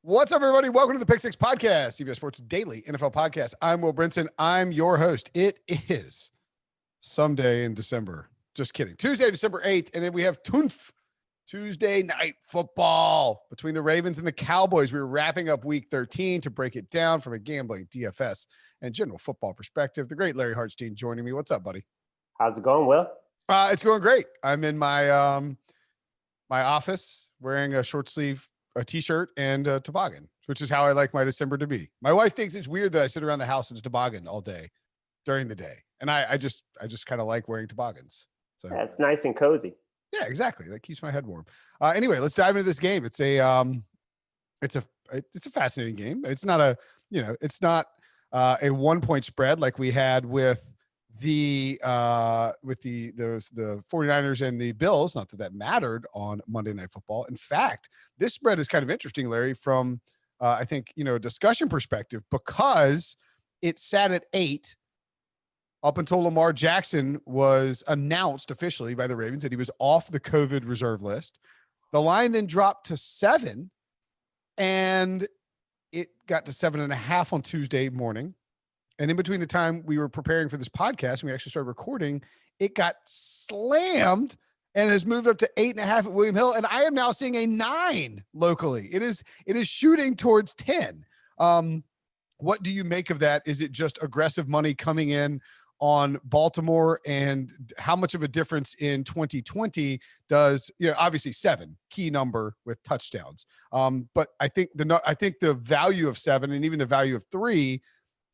What's up, everybody? Welcome to the Pick Six Podcast, CBS Sports Daily NFL Podcast. I'm Will Brinson. I'm your host. It is someday in December. Just kidding. Tuesday, December 8th. And then we have TuNF, Tuesday Night Football between the Ravens and the Cowboys. We're wrapping up week 13 to break it down from a gambling, DFS, and general football perspective. The great Larry Hartstein joining me. What's up, buddy? How's it going, Will? It's going great. I'm in my my office wearing a short sleeve t-shirt and a toboggan, which is how I like my December to be. My wife thinks it's weird that I sit around the house in a toboggan all day during the day. And I just kind of like wearing toboggans. So yeah, it's nice and cozy. Yeah, exactly. That keeps my head warm. Anyway, let's dive into this game. It's a fascinating game. It's not a 1-point spread like we had with the 49ers and the Bills. Not that mattered on Monday Night Football. In fact, this spread is kind of interesting, Larry, from I think, a discussion perspective, because it sat at 8 up until Lamar Jackson was announced officially by the Ravens that he was off the COVID reserve list. The line then dropped to 7, and it got to 7.5 on Tuesday morning. And in between the time we were preparing for this podcast and we actually started recording, it got slammed and has moved up to 8.5 at William Hill. And I am now seeing a 9 locally. It is shooting towards 10. What do you make of that? Is it just aggressive money coming in on Baltimore, and how much of a difference in 2020 does, obviously 7 key number with touchdowns. But I think the value of 7 and even the value of 3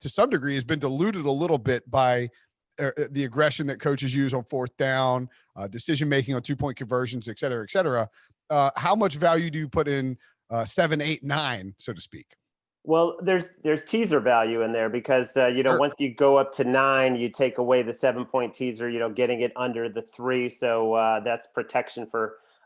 to some degree has been diluted a little bit by the aggression that coaches use on 4th down, decision-making on 2-point conversions, et cetera, et cetera. How much value do you put in 7, 8, 9, so to speak? Well, there's teaser value in there because, Sure. Once you go up to 9, you take away the 7-point teaser, getting it under the 3. So that's protection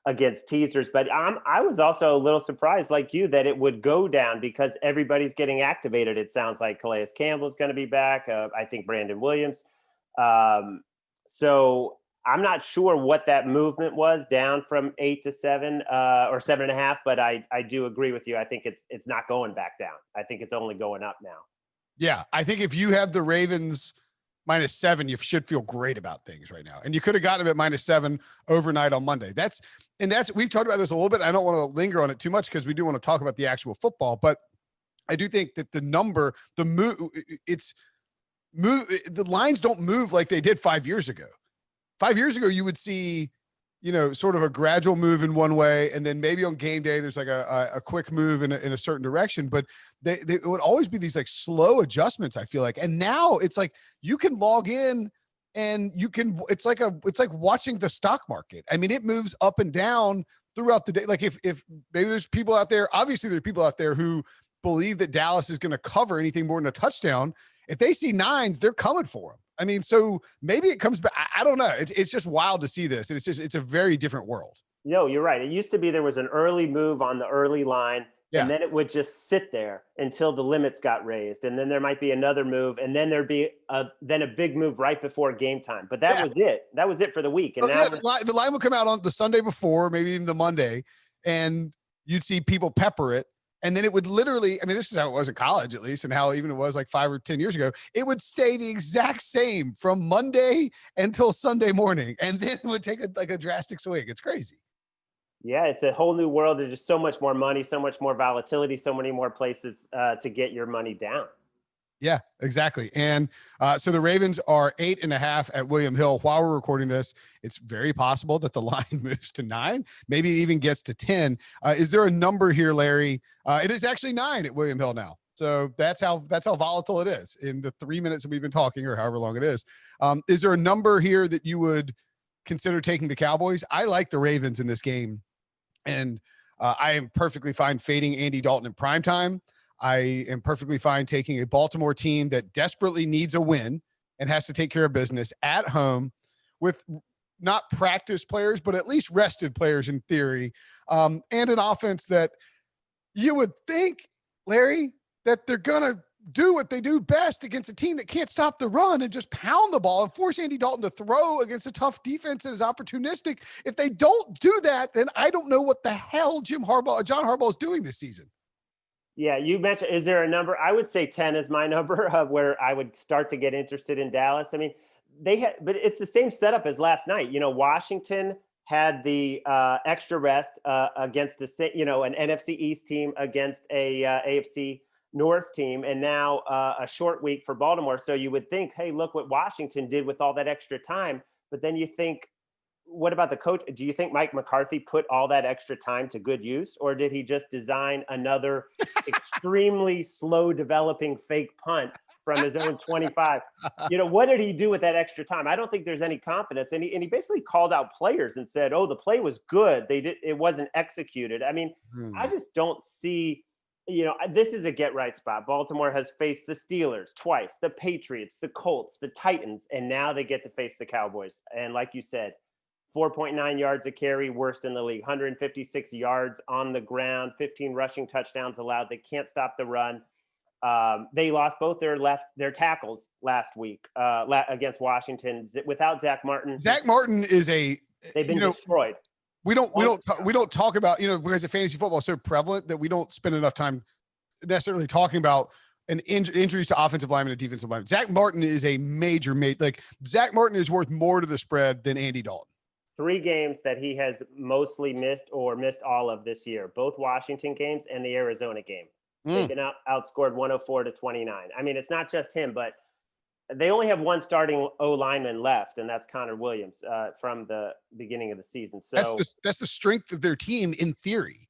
against teasers. But I was also a little surprised, like you, that it would go down because everybody's getting activated. It sounds like Calais Campbell's going to be back. I think Brandon Williams. So I'm not sure what that movement was down from 8 to 7 or 7.5, but I do agree with you. I think it's not going back down. I think it's only going up now. Yeah. I think if you have the Ravens -7, you should feel great about things right now. And you could have gotten them at -7 overnight on Monday. We've talked about this a little bit. I don't want to linger on it too much because we do want to talk about the actual football, but I do think that the lines don't move like they did 5 years ago. 5 years ago, you would see, sort of a gradual move in one way, and then maybe on game day, there's like a quick move in a certain direction. But it would always be these like slow adjustments, I feel like. And now it's like you can log in and it's like watching the stock market. I mean, it moves up and down throughout the day. Like if maybe there's people out there, obviously there are people out there who believe that Dallas is going to cover anything more than a touchdown. If they see 9s, they're coming for them. I mean, so maybe it comes back. I don't know. It's just wild to see this. And it's a very different world. You're right. It used to be there was an early move on the early line, and then it would just sit there until the limits got raised. And then there might be another move, and then there'd be a big move right before game time. But that was it. That was it for the week. And now the line would come out on the Sunday before, maybe even the Monday, and you'd see people pepper it. And then it would literally, I mean, this is how it was in college, at least, and how even it was like 5 or 10 years ago. It would stay the exact same from Monday until Sunday morning. And then it would take a drastic swing. It's crazy. Yeah, it's a whole new world. There's just so much more money, so much more volatility, so many more places to get your money down. Yeah, exactly. And so the Ravens are 8.5 at William Hill. While we're recording this, it's very possible that the line moves to 9, maybe it even gets to 10. Is there a number here, Larry? It is actually 9 at William Hill now. So that's how volatile it is in the 3 minutes that we've been talking, or however long it is. Is there a number here that you would consider taking the Cowboys? I like the Ravens in this game, and I am perfectly fine fading Andy Dalton in primetime. I am perfectly fine taking a Baltimore team that desperately needs a win and has to take care of business at home with not practice players, but at least rested players in theory, and an offense that you would think, Larry, that they're going to do what they do best against a team that can't stop the run and just pound the ball and force Andy Dalton to throw against a tough defense that is opportunistic. If they don't do that, then I don't know what the hell John Harbaugh is doing this season. Yeah, you mentioned, is there a number? I would say 10 is my number of where I would start to get interested in Dallas. I mean, they had, but it's the same setup as last night. Washington had the extra rest against an NFC East team against a AFC North team, and now a short week for Baltimore. So you would think, hey, look what Washington did with all that extra time. But then you think, what about the coach? Do you think Mike McCarthy put all that extra time to good use, or did he just design another extremely slow developing fake punt from his own 25? What did he do with that extra time? I don't think there's any confidence. And he basically called out players and said, "Oh, the play was good. It wasn't executed." I mean, I just don't see. This is a get right spot. Baltimore has faced the Steelers twice, the Patriots, the Colts, the Titans, and now they get to face the Cowboys. And like you said, 4.9 yards a carry, worst in the league, 156 yards on the ground, 15 rushing touchdowns allowed. They can't stop the run. They lost both their tackles last week against Washington without Zach Martin. Zach Martin is they've been destroyed. We don't talk about, because of fantasy football is so prevalent that we don't spend enough time necessarily talking about injuries to offensive linemen and defensive linemen. Zach Martin is a major, Zach Martin is worth more to the spread than Andy Dalton. 3 games that he has mostly missed or missed all of this year, both Washington games and the Arizona game. They've been outscored 104-29. I mean, it's not just him, but they only have one starting O-lineman left, and that's Connor Williams from the beginning of the season. So that's the strength of their team in theory.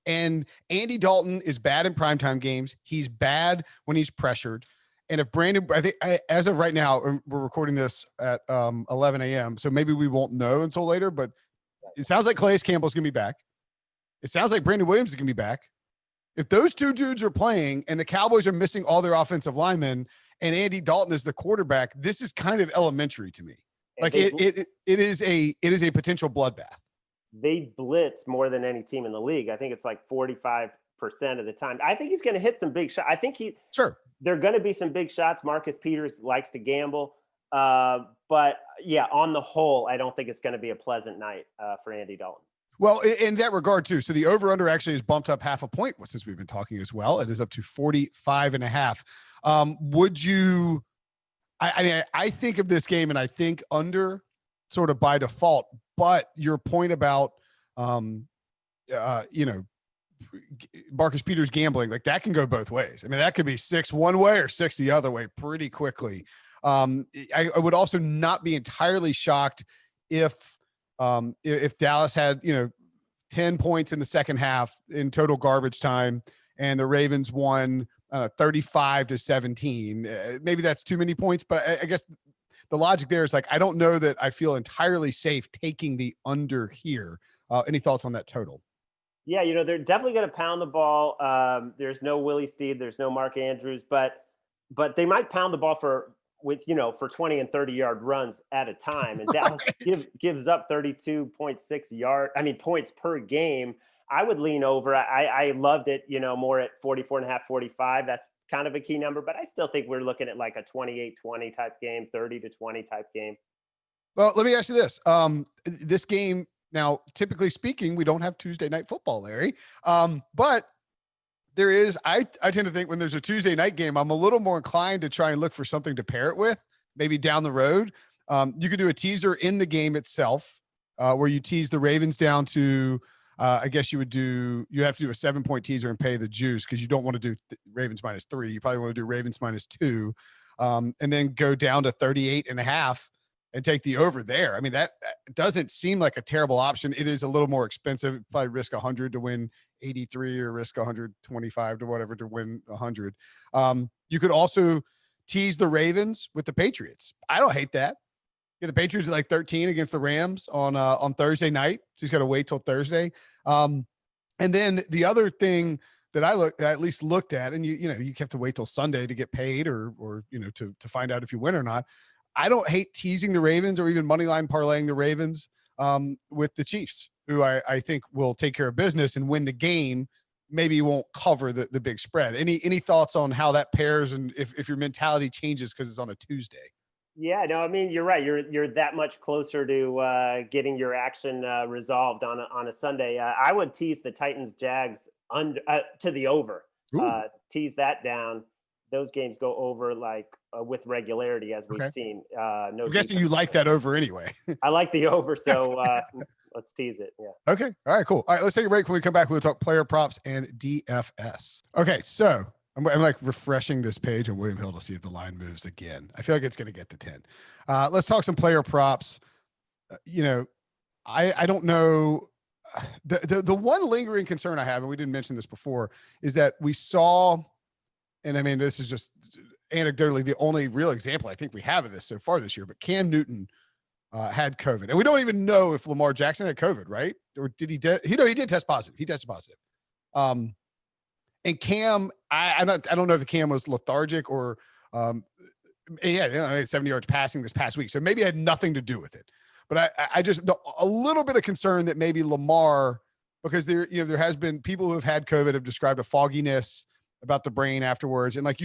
And Andy Dalton is bad in primetime games. He's bad when he's pressured. And if I think as of right now, we're recording this at 11 a.m., so maybe we won't know until later, but it sounds like Calais Campbell's going to be back. It sounds like Brandon Williams is going to be back. If those two dudes are playing and the Cowboys are missing all their offensive linemen and Andy Dalton is the quarterback, this is kind of elementary to me. Like it is a potential bloodbath. They blitz more than any team in the league. I think it's like 45% of the time. I think he's going to hit some big shots. I think there are going to be some big shots. Marcus Peters likes to gamble. But yeah, on the whole, I don't think it's going to be a pleasant night for Andy Dalton. Well, in that regard too. So the over under actually is bumped up half a point since we've been talking as well. It is up to 45.5. Would you, I think of this game and I think under sort of by default, but your point about, Marcus Peters gambling, like that can go both ways. I mean, that could be 6 one way or 6 the other way pretty quickly. I would also not be entirely shocked if Dallas had, 10 points in the second half in total garbage time and the Ravens won 35-17. Maybe that's too many points, but I guess the logic there is like, I don't know that I feel entirely safe taking the under here. Any thoughts on that total? Yeah, they're definitely going to pound the ball. There's no Willie Steed, there's no Mark Andrews, but they might pound the ball for 20 and 30-yard runs at a time. And Dallas gives up 32.6 points per game. I would lean over. I loved it, more at 44.5, 45. That's kind of a key number, but I still think we're looking at like a 28-20 type game, 30-20 type game. Well, let me ask you this. This game, now, typically speaking, we don't have Tuesday night football, Larry. But there is, I tend to think when there's a Tuesday night game, I'm a little more inclined to try and look for something to pair it with, maybe down the road. You could do a teaser in the game itself, where you tease the Ravens down to, I guess you have to do a 7-point teaser and pay the juice because you don't want to do Ravens -3. You probably want to do Ravens -2, and then go down to 38.5 and take the over there. I mean, that doesn't seem like a terrible option. It is a little more expensive. Probably risk 100 to win 83 or risk 125 to whatever to win 100. You could also tease the Ravens with the Patriots. I don't hate that. Yeah, the Patriots are like 13 against the Rams on Thursday night. So he's got to wait till Thursday. And then the other thing that I at least looked at, and you have to wait till Sunday to get paid or to find out if you win or not. I don't hate teasing the Ravens or even moneyline parlaying the Ravens with the Chiefs, who I think will take care of business and win the game. Maybe you won't cover the big spread. Any thoughts on how that pairs and if your mentality changes because it's on a Tuesday? Yeah, no, I mean, you're right. You're that much closer to getting your action resolved on a Sunday. I would tease the Titans Jags to the over. Ooh, tease that down. Those games go over like with regularity, as we've okay. seen. No I'm guessing defense. you like that over anyway. I like the over, so let's tease it. Yeah. Okay. All right, cool. All right, let's take a break. When we come back, we'll talk player props and DFS. Okay, so I'm like refreshing this page on William Hill to see if the line moves again. I feel like it's going to get to 10. Let's talk some player props. I don't know. The one lingering concern I have, and we didn't mention this before, is that we saw, and I mean, this is just anecdotally the only real example I think we have of this so far this year, but Cam Newton had COVID, and we don't even know if Lamar Jackson had COVID, right? Or did he? He did test positive. He tested positive. And Cam, I don't know if the Cam was lethargic or, yeah, 70 yards passing this past week, so maybe it had nothing to do with it. But I just a little bit of concern that maybe Lamar, because there has been people who have had COVID have described a fogginess about the brain afterwards, and like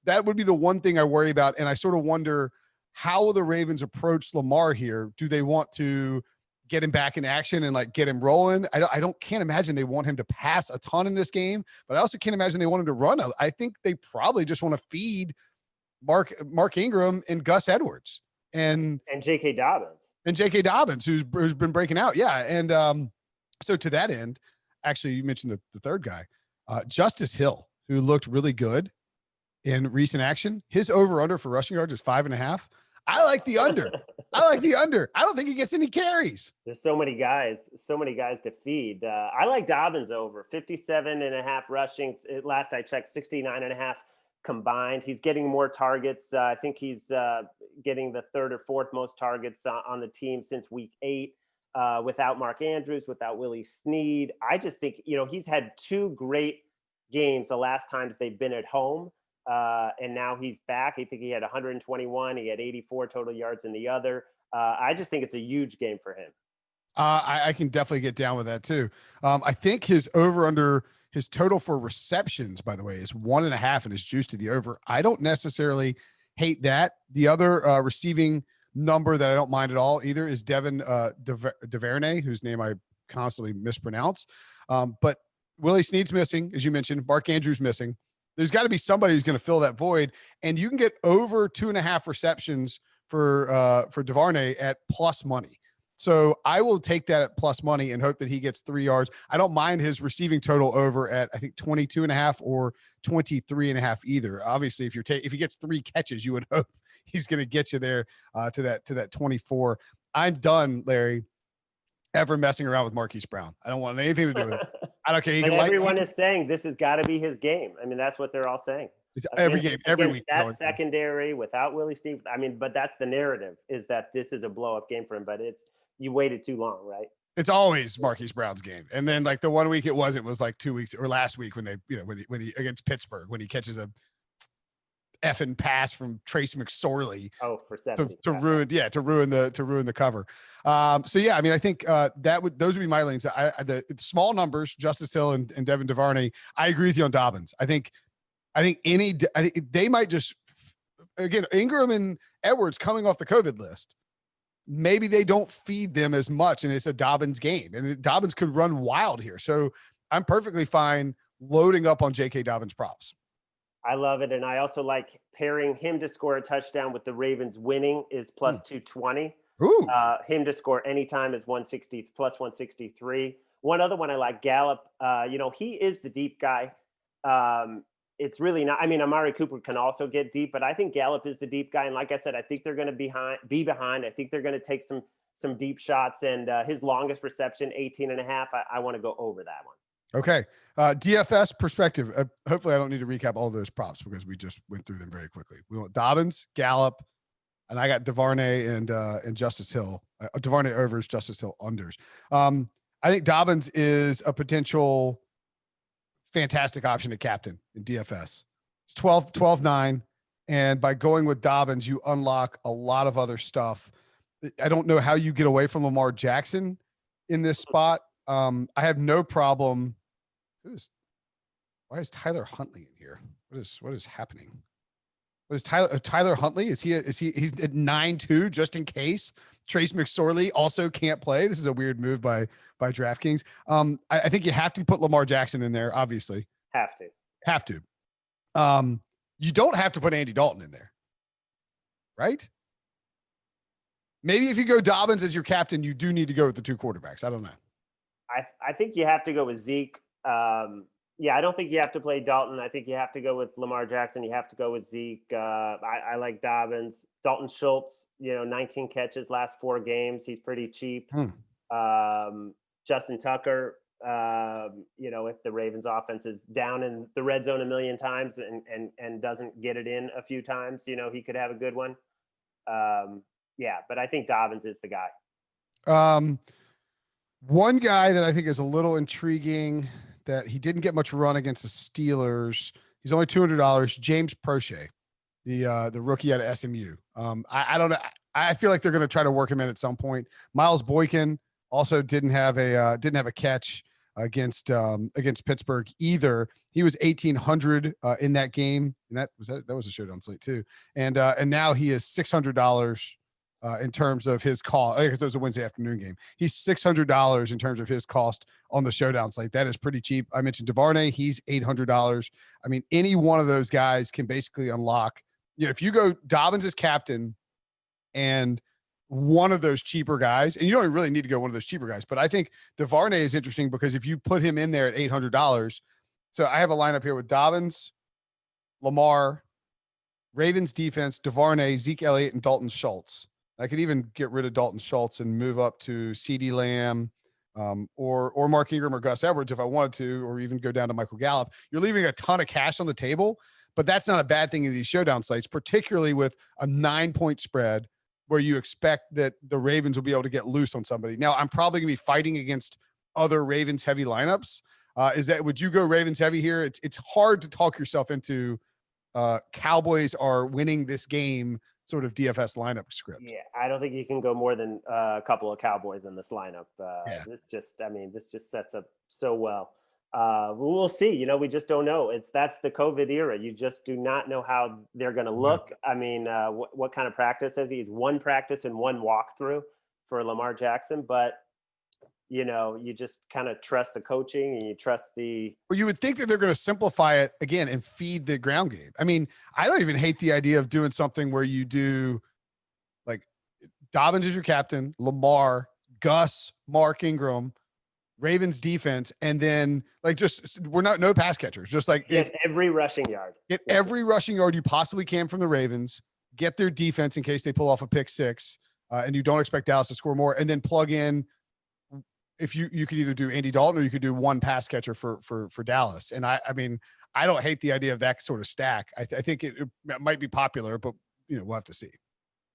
that would be the one thing I worry about, and I sort of wonder, how will the Ravens approach Lamar here? Do they want to get him back in action and like get him rolling? Can't imagine they want him to pass a ton in this game, but I also can't imagine they want him to run. I think they probably just want to feed Mark Ingram and Gus Edwards and J.K. Dobbins, who's been breaking out. Yeah. And so to that end, actually, you mentioned the third guy, Justice Hill, who looked really good in recent action. His over-under for rushing yards is 5.5. I like the under. I don't think he gets any carries. There's so many guys to feed. I like Dobbins over 57.5 rushing. Last I checked, 69.5 combined. He's getting more targets. I think he's getting the third or fourth most targets on the team since week 8 without Mark Andrews, without Willie Snead. I just think, he's had 2 great games the last times they've been at home. And now he's back. I think he had 121. He had 84 total yards in the other. I just think it's a huge game for him. I can definitely get down with that too. I think his over-under, his total for receptions, by the way, is 1.5 and is juiced to the over. I don't necessarily hate that. The other receiving number that I don't mind at all either is Devin DuVernay, whose name I constantly mispronounce. But Willie Snead's missing, as you mentioned. Mark Andrews missing. There's got to be somebody who's going to fill that void, and you can get over 2.5 receptions for DuVernay at plus money. So I will take that at plus money and hope that he gets 3 yards. I don't mind his receiving total over at, I think, 22.5 or 23.5 either. Obviously, if he gets 3 catches, you would hope he's going to get you there to that 24. I'm done, Larry, ever messing around with Marquise Brown. I don't want anything to do with it. I don't care. But everyone is saying this has got to be his game. I mean, that's what they're all saying. It's every game, every week. That secondary without Willie Snead. I mean, but that's the narrative, is that this is a blow-up game for him. But you waited too long, right? It's always Marquise Brown's game. And then like the one week it was like 2 weeks or last week when they, when he against Pittsburgh, when he catches a effing pass from Trace McSorley for 70 to ruin the cover. So yeah, I mean, I think those would be my lanes. The small numbers, Justice Hill and Devin DuVernay. I agree with you on Dobbins. I think they might just, again, Ingram and Edwards coming off the COVID list. Maybe they don't feed them as much, and it's a Dobbins game, and Dobbins could run wild here. So I'm perfectly fine loading up on J.K. Dobbins props. I love it. And I also like pairing him to score a touchdown with the Ravens winning is plus 220. Ooh. Him to score anytime is 160 plus 163. One other one I like, Gallup. He is the deep guy. It's really not. I mean, Amari Cooper can also get deep, but I think Gallup is the deep guy. And like I said, I think they're going to be behind. I think they're going to take some deep shots. And his longest reception, 18.5. I want to go over that one. Okay. DFS perspective. Hopefully I don't need to recap all those props because we just went through them very quickly. We want Dobbins, Gallup, and I got DuVernay and Justice Hill. DuVernay overs, Justice Hill unders. I think Dobbins is a potential fantastic option to captain in DFS. It's 12-9. And by going with Dobbins, you unlock a lot of other stuff. I don't know how you get away from Lamar Jackson in this spot. I have no problem. Why is Tyler Huntley in here? What is happening? What is Tyler Huntley? He's at 9-2 just in case Trace McSorley also can't play. This is a weird move by DraftKings. I think you have to put Lamar Jackson in there, obviously. Have to. Have to. You don't have to put Andy Dalton in there, right? Maybe if you go Dobbins as your captain, you do need to go with the two quarterbacks. I don't know. I think you have to go with Zeke. Yeah, I don't think you have to play Dalton. I think you have to go with Lamar Jackson. You have to go with Zeke. I like Dobbins. Dalton Schultz, 19 catches last 4 games. He's pretty cheap. Justin Tucker, if the Ravens offense is down in the red zone a million times and doesn't get it in a few times, he could have a good one. Yeah, but I think Dobbins is the guy. One guy that I think is a little intriguing that he didn't get much run against the Steelers. He's only $200. James Prochet, the rookie out of SMU. I don't know. I feel like they're going to try to work him in at some point. Miles Boykin also didn't have a catch against Pittsburgh either. He was 1,800 in that game, and that was a showdown slate too. And now he is $600 in terms of his cost, because it was a Wednesday afternoon game. He's $600 in terms of his cost on the showdown slate. That is pretty cheap. I mentioned DuVernay, he's $800. I mean, any one of those guys can basically unlock. If you go Dobbins as captain and one of those cheaper guys, and you don't really need to go one of those cheaper guys, but I think DuVernay is interesting because if you put him in there at $800, so I have a lineup here with Dobbins, Lamar, Ravens defense, DuVernay, Zeke Elliott, and Dalton Schultz. I could even get rid of Dalton Schultz and move up to CeeDee Lamb or Mark Ingram or Gus Edwards if I wanted to, or even go down to Michael Gallup. You're leaving a ton of cash on the table, but that's not a bad thing in these showdown slates, particularly with a 9-point spread where you expect that the Ravens will be able to get loose on somebody. Now, I'm probably going to be fighting against other Ravens heavy lineups. Would you go Ravens heavy here? It's hard to talk yourself into Cowboys are winning this game sort of DFS lineup script. Yeah, I don't think you can go more than a couple of Cowboys in this lineup. This just sets up so well. We'll see. We just don't know. That's the COVID era. You just do not know how they're going to look. I mean, what kind of practice has he? One practice and one walkthrough for Lamar Jackson, but you just kind of trust the coaching and you trust the. Well, you would think that they're going to simplify it again and feed the ground game. I mean, I don't even hate the idea of doing something where you do like Dobbins is your captain, Lamar, Gus, Mark Ingram, Ravens defense, and then no pass catchers. Just like get every rushing yard. Get every rushing yard you possibly can from the Ravens. Get their defense in case they pull off a pick six, and you don't expect Dallas to score more, and then plug in. If you could either do Andy Dalton or you could do one pass catcher for Dallas. And I mean, I don't hate the idea of that sort of stack. I think it might be popular, but we'll have to see.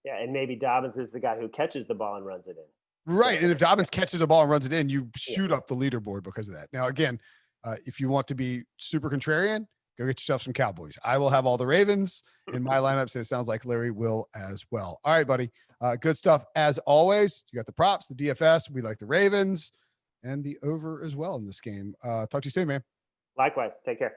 Yeah. And maybe Dobbins is the guy who catches the ball and runs it in. Right. And if Dobbins catches a ball and runs it in, you shoot up the leaderboard because of that. Now, again, if you want to be super contrarian, go get yourself some Cowboys. I will have all the Ravens in my lineups. And it sounds like Larry will as well. All right, buddy. Good stuff as always. You got the props, the DFS. We like the Ravens and the over as well in this game. Talk to you soon, man. Likewise. Take care.